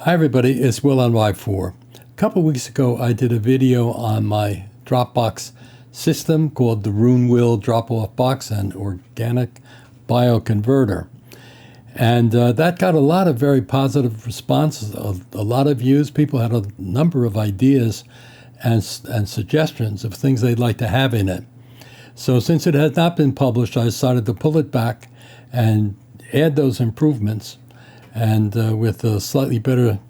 Hi everybody, it's Will on Y4. A couple weeks ago I did a video on my Dropbox system called the RuneWill DropOffBox and Organic Bio-Converter. And that got a lot of very positive responses, a lot of views. People had a number of ideas and suggestions of things they'd like to have in it. So since it had not been published, I decided to pull it back and add those improvements. And with a slightly better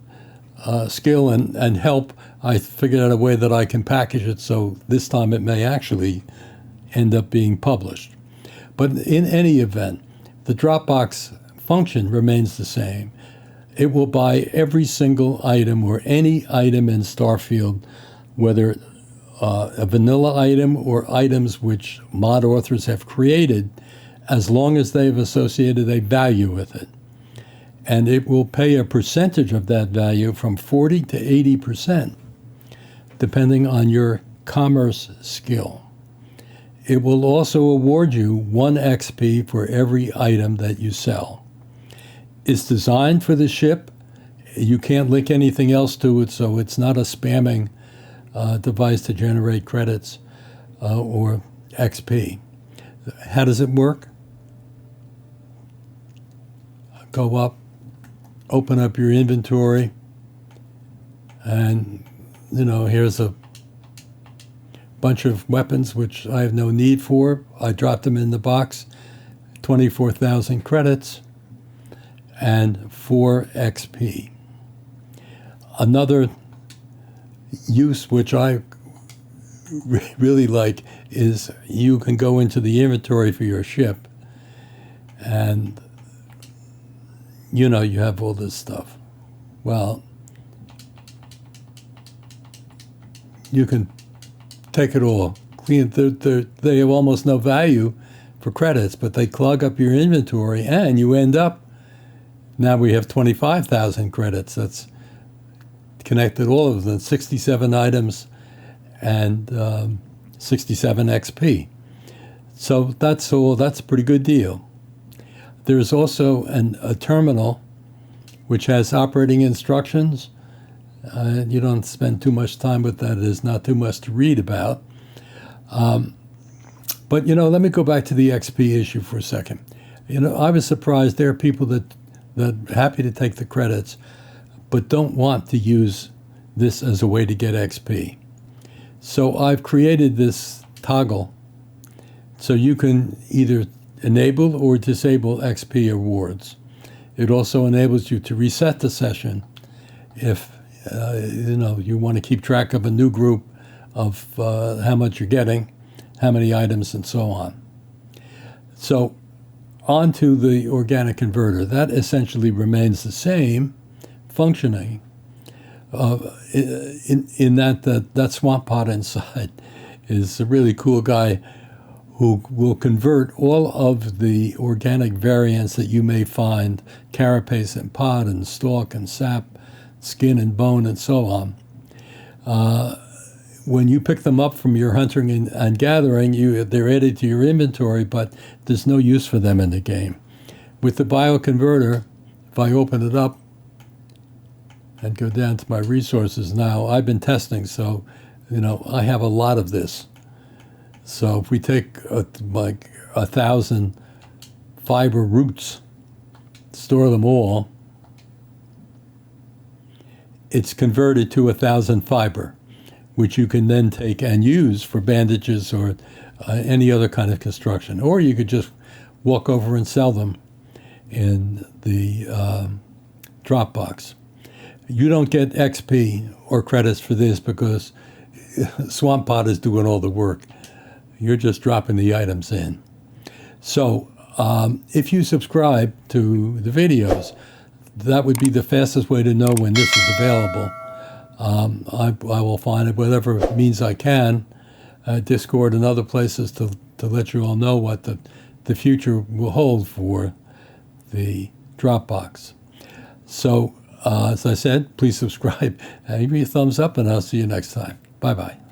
skill and help, I figured out a way that I can package it so this time it may actually end up being published. But in any event, the Dropbox function remains the same. It will buy every single item or any item in Starfield, whether a vanilla item or items which mod authors have created, as long as they've associated a value with it. And it will pay a percentage of that value from 40 to 80%, depending on your commerce skill. It will also award you 1 XP for every item that you sell. It's designed for the ship. You can't link anything else to it, so it's not a spamming device to generate credits or XP. How does it work? Go up, open up your inventory, and here's a bunch of weapons which I have no need for. I dropped them in the box, 24,000 credits and 4 XP. Another use which I really like is you can go into the inventory for your ship and you have all this stuff. Well, you can take it all, clean it. They have almost no value for credits, but they clog up your inventory, and you end up, now we have 25,000 credits. That's connected all of them, 67 items and 67 XP. So that's a pretty good deal. There's also a terminal which has operating instructions. You don't spend too much time with that. There's not too much to read about. But let me go back to the XP issue for a second. I was surprised there are people that are happy to take the credits, but don't want to use this as a way to get XP. So I've created this toggle so you can either enable or disable XP awards. It also enables you to reset the session if you want to keep track of a new group of how much you're getting, how many items, and so on. So on to the organic converter. That essentially remains the same functioning in that swamp pot inside is a really cool guy who will convert all of the organic variants that you may find, carapace and pod and stalk and sap, skin and bone and so on. When you pick them up from your hunting and gathering, they're added to your inventory, but there's no use for them in the game. With the bioconverter, if I open it up and go down to my resources now, I've been testing, so I have a lot of this. So if we take like 1,000 fiber roots, store them all, it's converted to 1,000 fiber, which you can then take and use for bandages or any other kind of construction. Or you could just walk over and sell them in the Dropbox. You don't get XP or credits for this because Swamp Pot is doing all the work. You're just dropping the items in. So if you subscribe to the videos, that would be the fastest way to know when this is available. I will find it whatever means I can, Discord and other places to let you all know what the future will hold for the Dropbox. So as I said, please subscribe, give me a thumbs up, and I'll see you next time. Bye-bye.